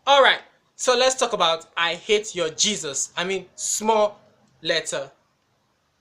All right, so let's talk about I hate your Jesus. I mean, small letter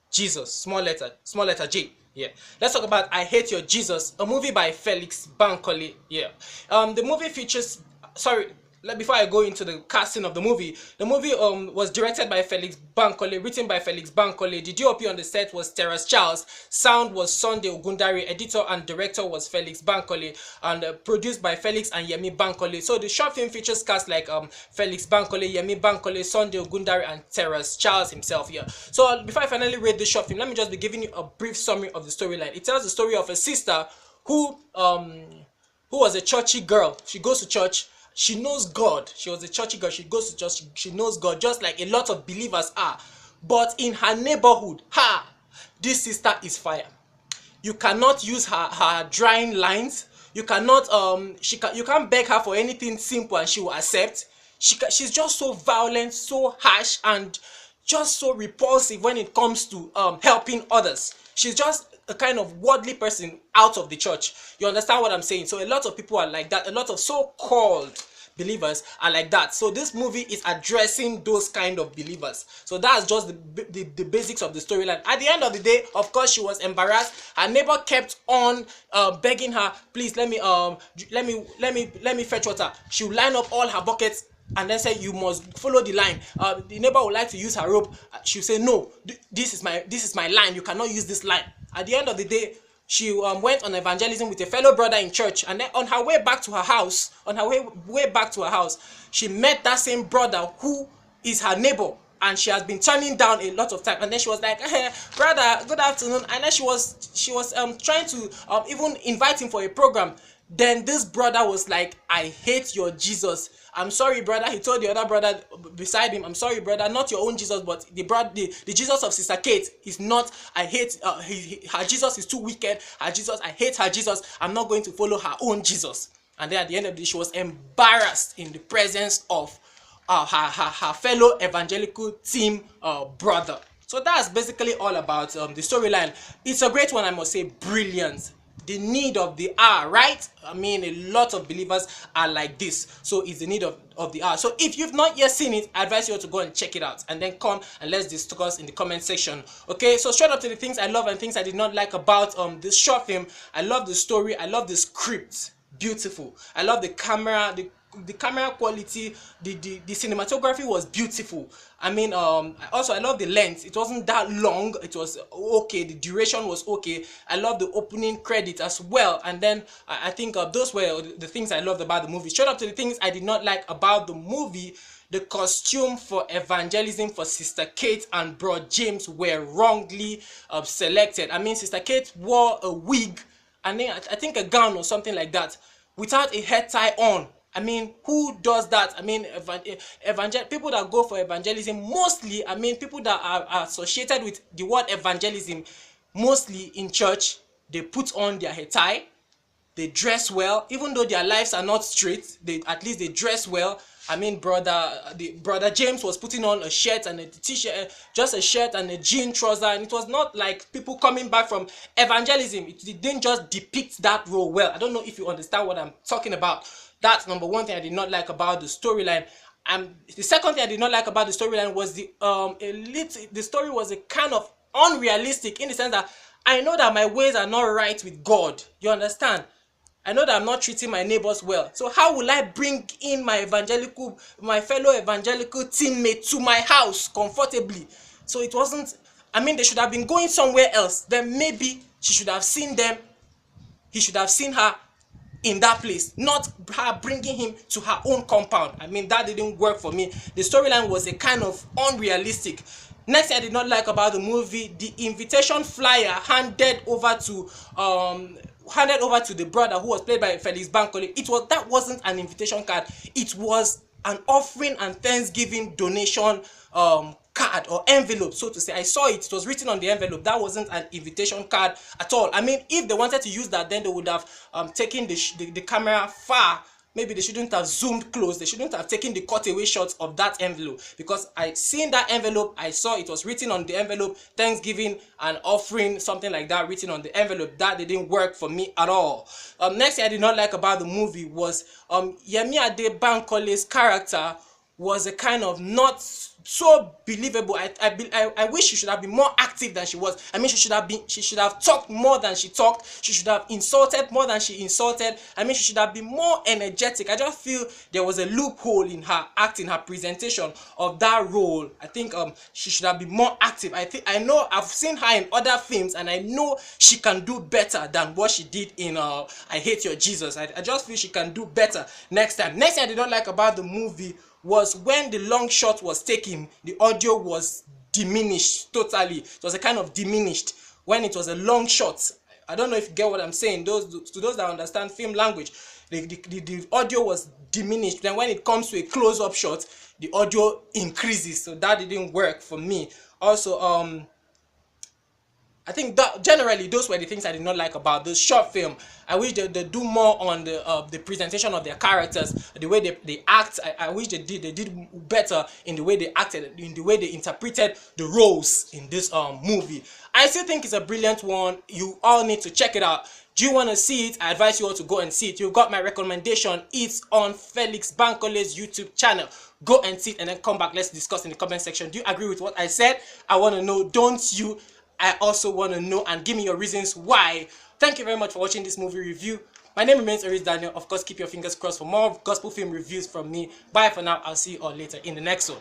Jesus, small letter J. Yeah. Let's talk about I Hate Your Jesus, a movie by Felix Bankole. Yeah. The movie features. Sorry. Before I go into the casting of the movie was directed by Felix Bankole, written by Felix Bankole. The DOP on the set was Terrace Charles. Sound was Sunday Ogundari. Editor and director was Felix Bankole, and produced by Felix and Yemi Bankole. So the short film features cast like Felix Bankole, Yemi Bankole, Sunday Ogundari, and Terrace Charles himself. Yeah. So before I finally read the short film, let me just be giving you a brief summary of the storyline. It tells the story of a sister who was a churchy girl. She goes to church. She knows God. She was a churchy girl. She goes to church. She knows God, just like a lot of believers are. But in her neighborhood, this sister is fire. You cannot use her drying lines. You cannot you can't beg her for anything simple and she will accept. She's just so violent, so harsh, and just so repulsive when it comes to helping others. She's just a kind of worldly person out of the church. You understand what I'm saying? So a lot of people are like that. A lot of so-called believers are like that. So this movie is addressing those kind of believers. So that's just the basics of the storyline. At the end of the day, of course, she was embarrassed. Her neighbor kept on begging her, please let me fetch water. She would line up all her buckets and then say, you must follow the line. The neighbor would like to use her rope. She'll say, no, this is my line. You cannot use this line. At the end of the day, she went on evangelism with a fellow brother in church, and then on her way back to her house, she met that same brother who is her neighbor, and she has been turning down a lot of time. And then she was like, hey, brother, good afternoon. And then she was trying to even invite him for a program. Then this brother was like, I hate your Jesus. I'm sorry, brother. He told the other brother beside him, I'm sorry, brother, not your own Jesus, but the Jesus of Sister Kate is not. I hate her Jesus is too wicked. Her Jesus, I hate her Jesus. I'm not going to follow her own Jesus. And then at the end of the day, she was embarrassed in the presence of her fellow evangelical team brother. So that's basically all about the storyline. It's a great one, I must say, brilliant. The need of the hour, right? I mean, a lot of believers are like this. So it's the need of the hour. So if you've not yet seen it, I advise you to go and check it out. And then come and let's discuss in the comment section. Okay, so straight up to the things I love and things I did not like about this short film. I love the story. I love the script. Beautiful. I love the camera, the camera quality, the cinematography was beautiful. I mean, also I love the length. It wasn't that long. It was okay. The duration was okay. I love the opening credit as well. And then I think those were the things I loved about the movie. Straight up to the things I did not like about the movie. The costume for evangelism for Sister Kate and Bro James were wrongly selected. I mean, Sister Kate wore a wig and then I think a gown or something like that without a head tie on. I mean, who does that? I mean, people that go for evangelism, mostly, I mean, people that are associated with the word evangelism, mostly in church, they put on their head tie, they dress well, even though their lives are not straight, at least they dress well. I mean, brother James was putting on a shirt and a t-shirt, just a shirt and a jean trouser, and it was not like people coming back from evangelism. It didn't just depict that role well. I don't know if you understand what I'm talking about. That's number one thing I did not like about the storyline. And the second thing I did not like about the storyline was the story was a kind of unrealistic in the sense that I know that my ways are not right with God. You understand? I know that I'm not treating my neighbors well. So how will I bring in my fellow evangelical teammate to my house comfortably? So it wasn't, I mean, they should have been going somewhere else. Then maybe she should have seen them. He should have seen her in that place, not her bringing him to her own compound. I mean, that didn't work for me. The storyline was a kind of unrealistic. Next thing I did not like about the movie, the invitation flyer handed over to the brother who was played by Felix Bankole. That wasn't an invitation card. It was an offering and thanksgiving donation card or envelope, so to say. I saw it. It was written on the envelope. That wasn't an invitation card at all. I mean, if they wanted to use that, then they would have taken the camera far, maybe they shouldn't have zoomed close, they shouldn't have taken the cutaway shots of that envelope, because I seen that envelope, I saw it was written on the envelope, Thanksgiving and offering, something like that written on the envelope. That didn't work for me at all. Next thing I did not like about the movie was Yemi Adebankole's character was a kind of not so believable. I wish she should have been more active than she was. I mean, she should have talked more than she talked. She should have insulted more than she insulted. I mean, she should have been more energetic. I just feel there was a loophole in her acting, her presentation of that role. I think she should have been more active. I know I've seen her in other films, and I know she can do better than what she did in I Hate Your Jesus. I just feel she can do better next time. Next thing I did not like about the movie was when the long shot was taken, the audio was diminished totally. It was a kind of diminished when it was a long shot. I don't know if you get what I'm saying. To those that understand film language, the audio was diminished. Then when it comes to a close-up shot, the audio increases. So that didn't work for me. Also, I think that generally those were the things I did not like about this short film. I wish they do more on the presentation of their characters, the way they act. I wish they did better in the way they acted, in the way they interpreted the roles in this movie. I still think it's a brilliant one. You all need to check it out. Do you want to see it? I advise you all to go and see it. You got my recommendation. It's on Felix Bankole's YouTube channel. Go and see it and then come back. Let's discuss in the comment section. Do you agree with what I said? I want to know. Don't you? I also want to know, and give me your reasons why. Thank you very much for watching this movie review. My name remains Aris Daniel. Of course, keep your fingers crossed for more gospel film reviews from me. Bye for now. I'll see you all later in the next one.